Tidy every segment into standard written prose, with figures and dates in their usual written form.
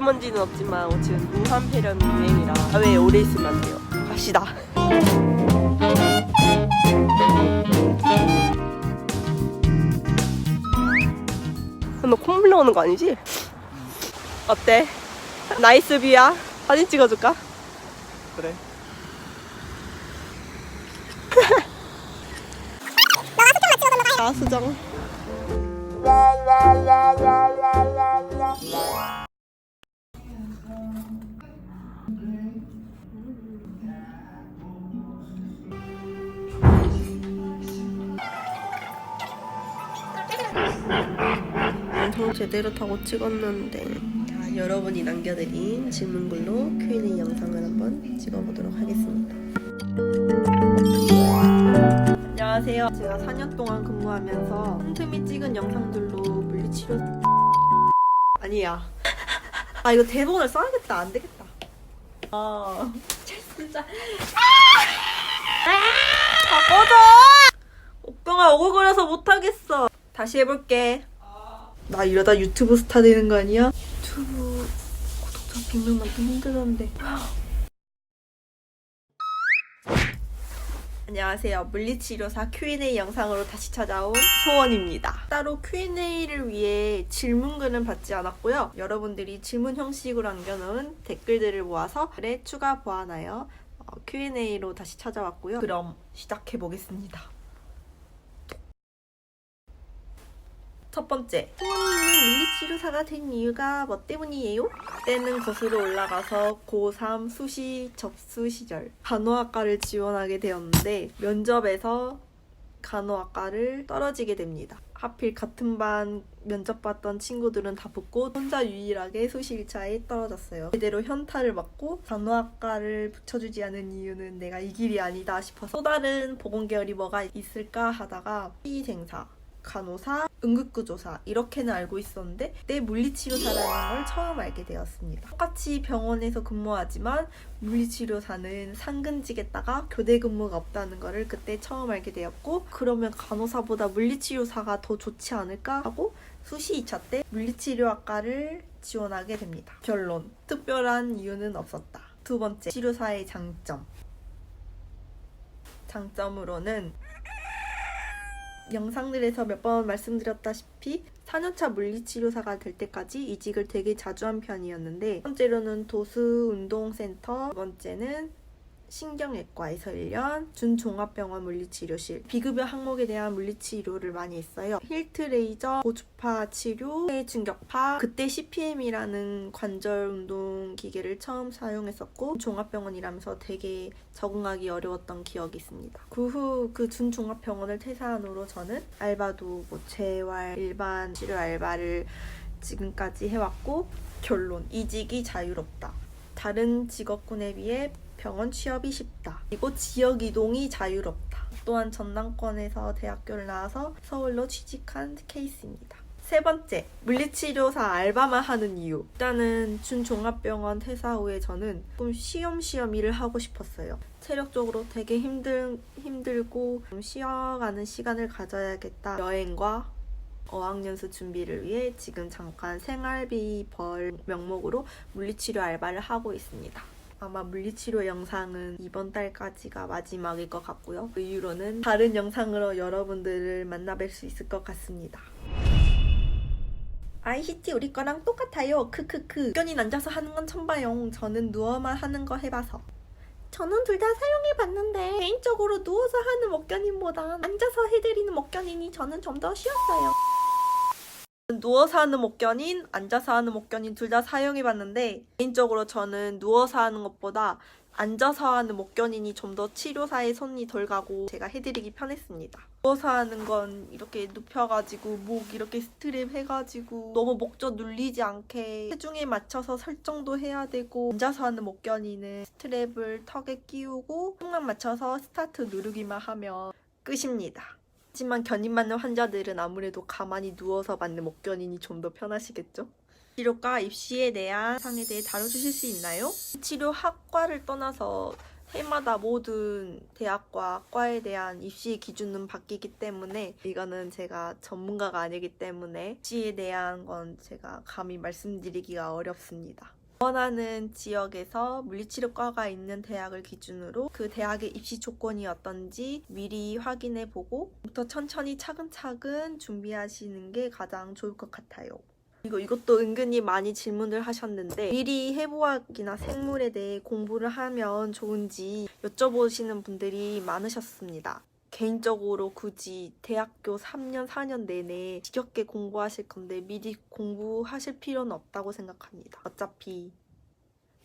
먼지는 없지만 지금 무한폐렴이 유행이라 야외에 오래 있으면 안 돼요. 갑시다. 너 콧물 나오는 거 아니지? 어때? 나이스 뷰야? 사진 찍어줄까? 그래. 아, 수정. 영상 제대로 타고 찍었는데 자, 여러분이 남겨드린 질문글로 Q&A 영상을 한번 찍어보도록 하겠습니다. 안녕하세요. 제가 4년 동안 근무하면서 틈틈이 찍은 영상들로 물리치료 아니야. 아 이거 대본을 써야겠다. 안 되겠다. 진짜 꺼져! 옥동아 오글거려서 못하겠어. 다시 해볼게. 나 이러다 유튜브 스타 되는 거 아니야? 유튜브 구독자 100명 넘기 힘들던데. 안녕하세요. 물리치료사 Q&A 영상으로 다시 찾아온 소원입니다. 따로 Q&A를 위해 질문글은 받지 않았고요. 여러분들이 질문 형식으로 남겨놓은 댓글들을 모아서 글에 추가 보완하여 Q&A로 다시 찾아왔고요. 그럼 시작해보겠습니다. 첫 번째, 소원님은 물리치료사가 된 이유가 뭐 때문이에요? 때는 거슬러 올라가서 고3 수시 접수 시절 간호학과를 지원하게 되었는데 면접에서 간호학과를 떨어지게 됩니다. 하필 같은 반 면접 봤던 친구들은 다 붙고 혼자 유일하게 수시 1차에 떨어졌어요. 제대로 현타를 맞고 간호학과를 붙여주지 않은 이유는 내가 이 길이 아니다 싶어서 또 다른 보건계열이 뭐가 있을까 하다가 피생사, 간호사, 응급구조사 이렇게는 알고 있었는데 내 물리치료사라는 걸 처음 알게 되었습니다. 똑같이 병원에서 근무하지만 물리치료사는 상근직에다가 교대 근무가 없다는 거를 그때 처음 알게 되었고 그러면 간호사보다 물리치료사가 더 좋지 않을까 하고 수시 2차 때 물리치료학과를 지원하게 됩니다. 결론, 특별한 이유는 없었다. 두 번째, 치료사의 장점. 장점으로는 영상들에서 몇 번 말씀드렸다시피 4년차 물리치료사가 될 때까지 이직을 되게 자주 한 편이었는데 첫 번째로는 도수운동센터, 두 번째는 신경외과에서 1년, 준종합병원 물리치료실, 비급여 항목에 대한 물리치료를 많이 했어요. 힐트 레이저, 고주파 치료, 중격파, 그때 CPM이라는 관절 운동 기계를 처음 사용했었고 종합병원이라면서 되게 적응하기 어려웠던 기억이 있습니다. 그 후 그 준종합병원을 퇴사한 후로 저는 알바도 재활, 일반 치료 알바를 지금까지 해왔고 결론, 이직이 자유롭다. 다른 직업군에 비해 병원 취업이 쉽다. 그리고 지역 이동이 자유롭다. 또한 전남권에서 대학교를 나와서 서울로 취직한 케이스입니다. 세 번째, 물리치료사 알바만 하는 이유. 일단은 준종합병원 퇴사 후에 저는 좀 쉬엄쉬엄 일을 하고 싶었어요. 체력적으로 되게 힘들고 좀 쉬어가는 시간을 가져야겠다. 여행과 어학연수 준비를 위해 지금 잠깐 생활비 벌 명목으로 물리치료 알바를 하고 있습니다. 아마 물리치료 영상은 이번 달까지가 마지막일 것 같고요. 그 이후로는 다른 영상으로 여러분들을 만나뵐 수 있을 것 같습니다. ICT 우리 거랑 똑같아요. 크크크. 목견인 앉아서 하는 건 처음 봐요. 저는 누워만 하는 거 해봐서. 저는 둘 다 사용해봤는데 개인적으로 누워서 하는 목견인보다 앉아서 해드리는 목견인이 저는 좀 더 쉬웠어요. 누워서 하는 목견인, 앉아서 하는 목견인 둘 다 사용해봤는데 개인적으로 저는 누워서 하는 것보다 앉아서 하는 목견인이 좀 더 치료사에 손이 덜 가고 제가 해드리기 편했습니다. 누워서 하는 건 이렇게 눕혀가지고 목 이렇게 스트랩 해가지고 너무 목젖 눌리지 않게 체중에 맞춰서 설정도 해야 되고 앉아서 하는 목견인은 스트랩을 턱에 끼우고 턱만 맞춰서 스타트 누르기만 하면 끝입니다. 하지만 견인 맞는 환자들은 아무래도 가만히 누워서 맞는 목견인이 좀 더 편하시겠죠? 치료과 입시에 대한 상에 대해 다뤄주실 수 있나요? 치료 학과를 떠나서 해마다 모든 대학과 과에 대한 입시 기준은 바뀌기 때문에 이거는 제가 전문가가 아니기 때문에 입시에 대한 건 제가 감히 말씀드리기가 어렵습니다. 원하는 지역에서 물리치료과가 있는 대학을 기준으로 그 대학의 입시 조건이 어떤지 미리 확인해보고 부터 천천히 차근차근 준비하시는 게 가장 좋을 것 같아요. 그리고 이것도 은근히 많이 질문을 하셨는데 미리 해부학이나 생물에 대해 공부를 하면 좋은지 여쭤보시는 분들이 많으셨습니다. 개인적으로 굳이 대학교 3년, 4년 내내 지겹게 공부하실 건데 미리 공부하실 필요는 없다고 생각합니다. 어차피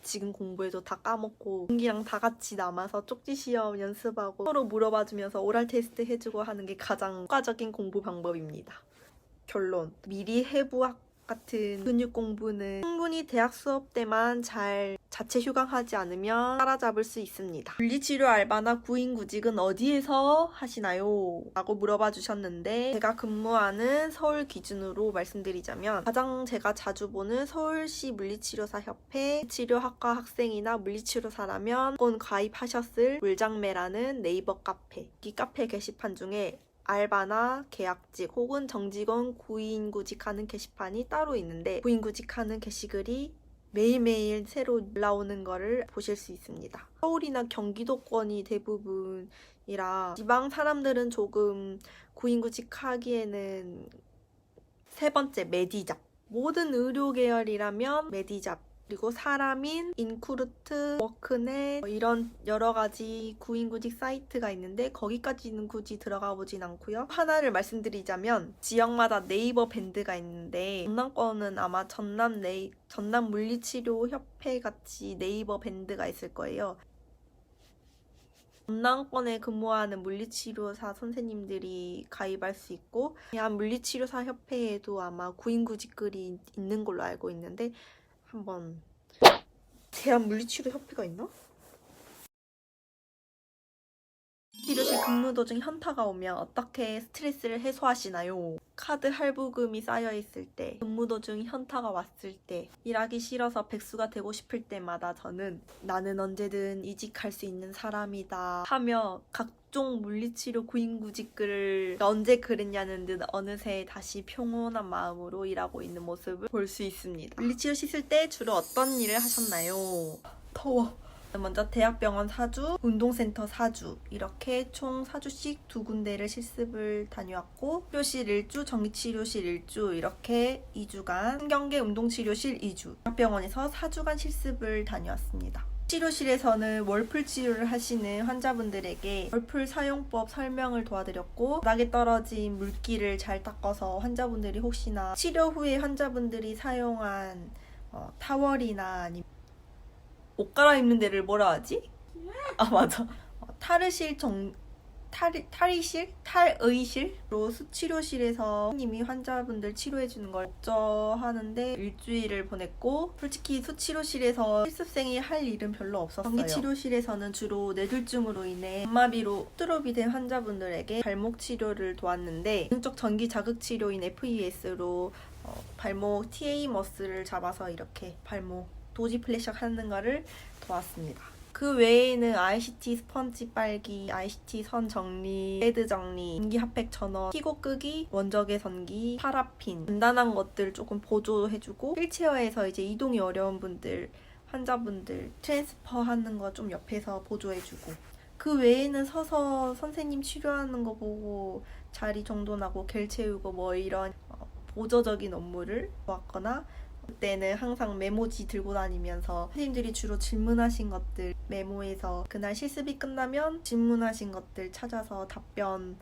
지금 공부해도 다 까먹고 동기랑 다 같이 남아서 쪽지 시험 연습하고 서로 물어봐주면서 오랄 테스트 해주고 하는 게 가장 효과적인 공부 방법입니다. 결론, 미리 해부학 같은 근육 공부는 충분히 대학 수업 때만 잘 자체 휴강하지 않으면 따라잡을 수 있습니다. 물리치료 알바나 구인구직은 어디에서 하시나요? 라고 물어봐 주셨는데 제가 근무하는 서울 기준으로 말씀드리자면 가장 제가 자주 보는 서울시 물리치료사협회 물리치료학과 학생이나 물리치료사라면 꼭 가입하셨을 물장매라는 네이버 카페. 이 카페 게시판 중에 알바나 계약직 혹은 정직원 구인구직하는 게시판이 따로 있는데 구인구직하는 게시글이 매일매일 새로 올라오는 거를 보실 수 있습니다. 서울이나 경기도권이 대부분이라 지방 사람들은 조금 구인구직하기에는 세 번째 메디잡. 모든 의료 계열이라면 메디잡. 그리고 사람인, 인쿠르트, 워크넷 이런 여러 가지 구인구직 사이트가 있는데 거기까지는 굳이 들어가 보진 않고요. 하나를 말씀드리자면 지역마다 네이버 밴드가 있는데 전남권은 아마 전남 물리치료협회 같이 네이버 밴드가 있을 거예요. 전남권에 근무하는 물리치료사 선생님들이 가입할 수 있고 대한 물리치료사 협회에도 아마 구인구직 글이 있는 걸로 알고 있는데 한번 대한물리치료협회가 있나? 치료실 근무 도중 현타가 오면 어떻게 스트레스를 해소하시나요? 카드 할부금이 쌓여있을 때, 근무 도중 현타가 왔을 때, 일하기 싫어서 백수가 되고 싶을 때마다 저는 나는 언제든 이직할 수 있는 사람이다 하며 각종 물리치료 구인구직 글을 언제 그랬냐는 듯 어느새 다시 평온한 마음으로 일하고 있는 모습을 볼 수 있습니다. 물리치료 씻을 때 주로 어떤 일을 하셨나요? 더워. 먼저 대학병원 4주, 운동센터 4주 이렇게 총 4주씩 2군데를 실습을 다녀왔고 치료실 1주, 정기치료실 1주 이렇게 2주간 신경계 운동치료실 2주 대학병원에서 4주간 실습을 다녀왔습니다. 치료실에서는 월풀 치료를 하시는 환자분들에게 월풀 사용법 설명을 도와드렸고 바닥에 떨어진 물기를 잘 닦아서 환자분들이 혹시나 치료 후에 환자분들이 사용한 타월이나 아니면 옷 갈아입는 데를 뭐라 하지? 아 맞아. 탈의실로 수치료실에서 선생님이 환자분들 치료해주는 걸 하는데 일주일을 보냈고 솔직히 수치료실에서 실습생이 할 일은 별로 없었어요. 전기치료실에서는 주로 뇌졸중으로 인해 안마비로 스트롭이 된 환자분들에게 발목 치료를 도왔는데 능적 전기 자극치료인 FES로 발목 TA 머슬을 잡아서 이렇게 발목 도지 플래셔 하는 거를 도왔습니다. 그 외에는 ICT 스펀지 빨기, ICT 선 정리, 헤드 정리, 전기 핫팩 전원, 키고 끄기, 원적외 전기, 파라핀 간단한 것들 조금 보조해주고 휠체어에서 이제 이동이 어려운 분들, 환자분들 트랜스퍼 하는 거 좀 옆에서 보조해주고 그 외에는 서서 선생님 치료하는 거 보고 자리 정돈하고 겔 채우고 뭐 이런 보조적인 업무를 도왔거나 그때는 항상 메모지 들고 다니면서 선생님들이 주로 질문하신 것들 메모해서 그날 실습이 끝나면 질문하신 것들 찾아서 답변할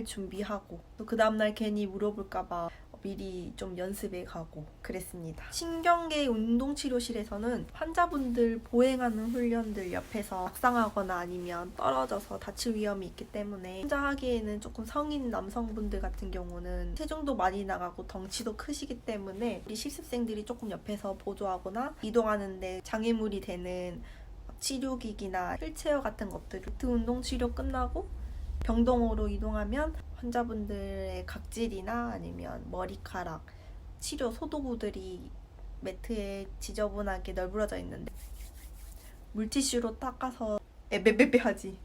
준비하고 또 그 다음날 괜히 물어볼까봐 미리 좀 연습해 가고 그랬습니다. 신경계 운동치료실에서는 환자분들 보행하는 훈련들 옆에서 락상하거나 아니면 떨어져서 다칠 위험이 있기 때문에 혼자 하기에는 조금 성인 남성분들 같은 경우는 체중도 많이 나가고 덩치도 크시기 때문에 우리 실습생들이 조금 옆에서 보조하거나 이동하는데 장애물이 되는 치료기기나 휠체어 같은 것들 운동치료 끝나고 병동으로 이동하면 환자분들의 각질이나 아니면 머리카락, 치료 소도구들이 매트에 지저분하게 널브러져 있는데 물티슈로 닦아서 에베베베 하지.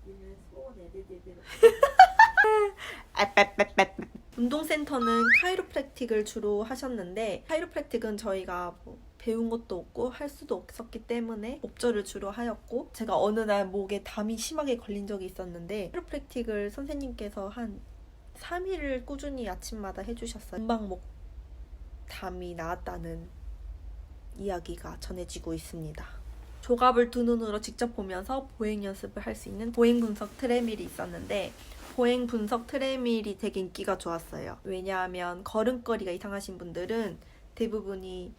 운동센터는 카이로프랙틱을 주로 하셨는데 카이로프랙틱은 저희가 뭐 배운 것도 없고 할 수도 없었기 때문에 옵저를 주로 하였고 제가 어느 날 목에 담이 심하게 걸린 적이 있었는데 카이로프랙틱을 선생님께서 한 3일을 꾸준히 아침마다 해주셨어요. 금방 목 담이 나았다는 이야기가 전해지고 있습니다. 조갑을 두 눈으로 직접 보면서 보행 연습을 할 수 있는 보행 분석 트레밀이 있었는데 보행 분석 트레밀이 되게 인기가 좋았어요. 왜냐하면 걸음걸이가 이상하신 분들은 대부분이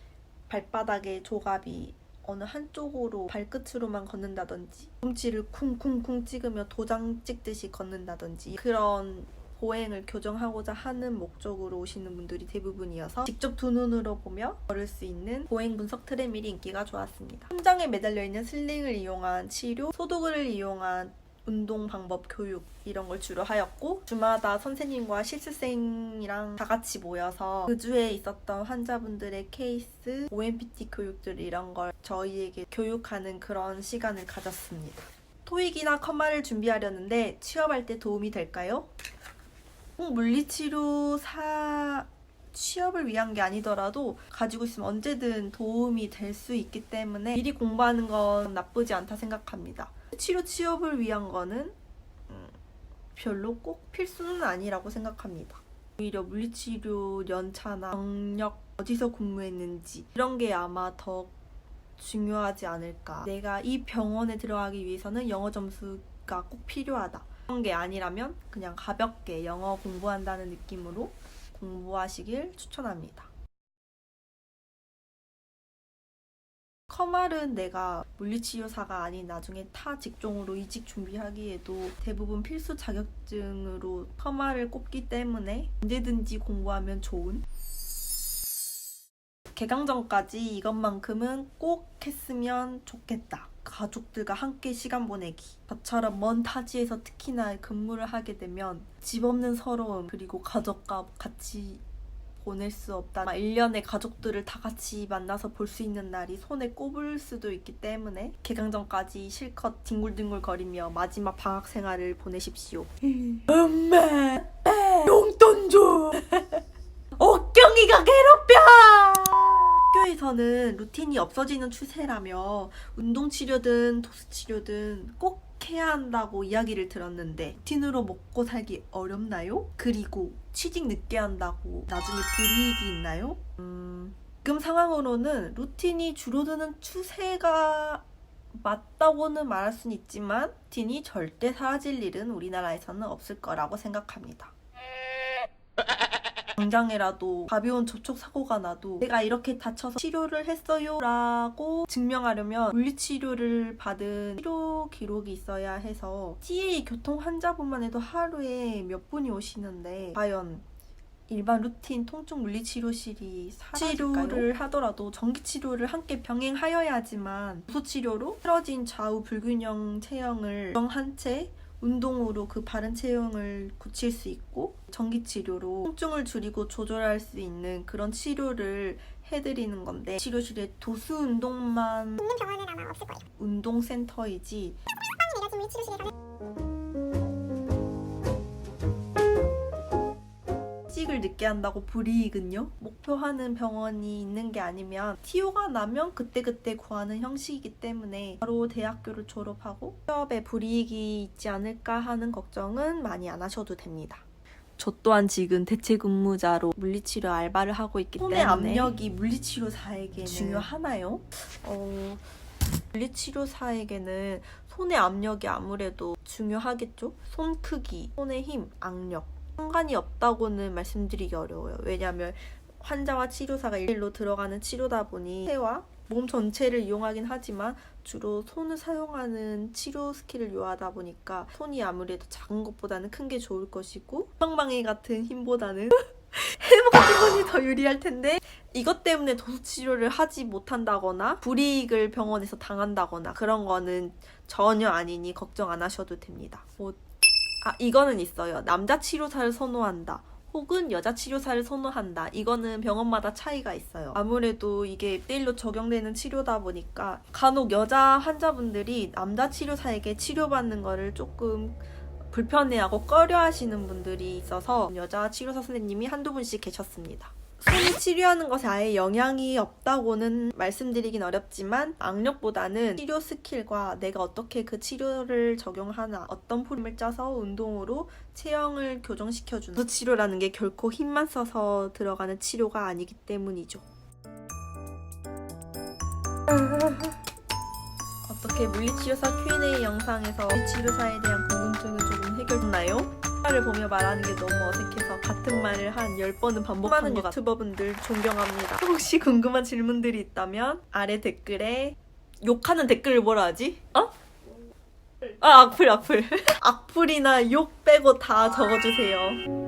발바닥에 조갑이 어느 한쪽으로 발끝으로만 걷는다든지 몸치를 쿵쿵쿵 찍으며 도장 찍듯이 걷는다든지 그런 보행을 교정하고자 하는 목적으로 오시는 분들이 대부분이어서 직접 두 눈으로 보며 걸을 수 있는 보행 분석 트레밀이 인기가 좋았습니다. 천장에 매달려 있는 슬링을 이용한 치료, 소독을 이용한 운동 방법 교육 이런 걸 주로 하였고 주마다 선생님과 실습생이랑 다 같이 모여서 그 주에 있었던 환자분들의 케이스, OMPT 교육들 이런 걸 저희에게 교육하는 그런 시간을 가졌습니다. 토익이나 컴마를 준비하려는데 취업할 때 도움이 될까요? 꼭 물리치료사 취업을 위한 게 아니더라도 가지고 있으면 언제든 도움이 될 수 있기 때문에 미리 공부하는 건 나쁘지 않다 생각합니다. 취업을 위한 거는 별로 꼭 필수는 아니라고 생각합니다. 오히려 물리치료 연차나 경력, 어디서 근무했는지 이런 게 아마 더 중요하지 않을까. 내가 이 병원에 들어가기 위해서는 영어 점수가 꼭 필요하다. 그런 게 아니라면 그냥 가볍게 영어 공부한다는 느낌으로 공부하시길 추천합니다. 커말은 내가 물리치료사가 아닌 나중에 타 직종으로 이직 준비하기에도 대부분 필수 자격증으로 커말을 꼽기 때문에 언제든지 공부하면 좋은 개강 전까지 이것만큼은 꼭 했으면 좋겠다. 가족들과 함께 시간 보내기. 저처럼 먼 타지에서 특히나 근무를 하게 되면 집 없는 서러움 그리고 가족과 같이 보낼 수 없다. 1년에 가족들을 다 같이 만나서 볼 수 있는 날이 손에 꼽을 수도 있기 때문에 개강 전까지 실컷 뒹굴뒹굴 거리며 마지막 방학 생활을 보내십시오. 엄마 용돈 줘. 옥경이가 괴롭혀. 학교에서는 루틴이 없어지는 추세라며 운동치료든 도수치료든 꼭 해야 한다고 이야기를 들었는데 루틴으로 먹고 살기 어렵나요? 그리고 취직 늦게 한다고 나중에 불이익이 있나요? 지금 상황으로는 루틴이 줄어드는 추세가 맞다고는 말할 수는 있지만 루틴이 절대 사라질 일은 우리나라에서는 없을 거라고 생각합니다. 당장에라도 가벼운 접촉사고가 나도 내가 이렇게 다쳐서 치료를 했어요 라고 증명하려면 물리치료를 받은 치료 기록이 있어야 해서 TA 교통 환자분만 해도 하루에 몇 분이 오시는데 과연 일반 루틴 통증 물리치료실이 사라질까요? 치료를 하더라도 전기치료를 함께 병행하여야지만 도수치료로 틀어진 좌우 불균형 체형을 정한 채 운동으로 그 바른 체형을 굳힐 수 있고 전기치료로 통증을 줄이고 조절할 수 있는 그런 치료를 해드리는 건데 치료실에 도수 운동만 있는 병원은 아마 없을 거예요. 운동센터이지 내가 물리치료실에 가면 취직을 늦게 한다고 불이익은요? 목표하는 병원이 있는 게 아니면 TO가 나면 그때그때 구하는 형식이기 때문에 바로 대학교를 졸업하고 취업에 불이익이 있지 않을까 하는 걱정은 많이 안 하셔도 됩니다. 저 또한 지금 대체 근무자로 물리치료 알바를 하고 있기 때문에 손의 압력이 물리치료사에게는 중요하나요? 물리치료사에게는 손의 압력이 아무래도 중요하겠죠? 손 크기, 손의 힘, 악력 상관이 없다고는 말씀드리기 어려워요. 왜냐하면 환자와 치료사가 일일로 들어가는 치료다 보니 체와 몸 전체를 이용하긴 하지만 주로 손을 사용하는 치료 스킬을 요하다 보니까 손이 아무래도 작은 것보다는 큰 게 좋을 것이고 방망이 같은 힘보다는 해머 같은 손이 더 유리할 텐데 이것 때문에 도수치료를 하지 못한다거나 불이익을 병원에서 당한다거나 그런 거는 전혀 아니니 걱정 안 하셔도 됩니다. 이거는 있어요. 남자 치료사를 선호한다. 혹은 여자 치료사를 선호한다. 이거는 병원마다 차이가 있어요. 아무래도 이게 1대1로 적용되는 치료다 보니까 간혹 여자 환자분들이 남자 치료사에게 치료받는 거를 조금 불편해하고 꺼려하시는 분들이 있어서 여자 치료사 선생님이 한두 분씩 계셨습니다. 손이 치료하는 것에 아예 영향이 없다고는 말씀드리긴 어렵지만 악력보다는 치료 스킬과 내가 어떻게 그 치료를 적용하나, 어떤 프로그램을 짜서 운동으로 체형을 교정시켜주는 그 치료라는 게 결코 힘만 써서 들어가는 치료가 아니기 때문이죠. 어떻게 물리치료사 Q&A 영상에서 물리치료사에 대한 궁금증은 조금 해결됐나요? 를 보며 말하는 게 너무 어색해서 같은 말을 한 10번은 반복하는 것 같아요. 유튜버분들 존경합니다. 혹시 궁금한 질문들이 있다면 아래 댓글에 욕하는 댓글을 뭐라 하지? 악플. 악플이나 욕 빼고 다 적어주세요.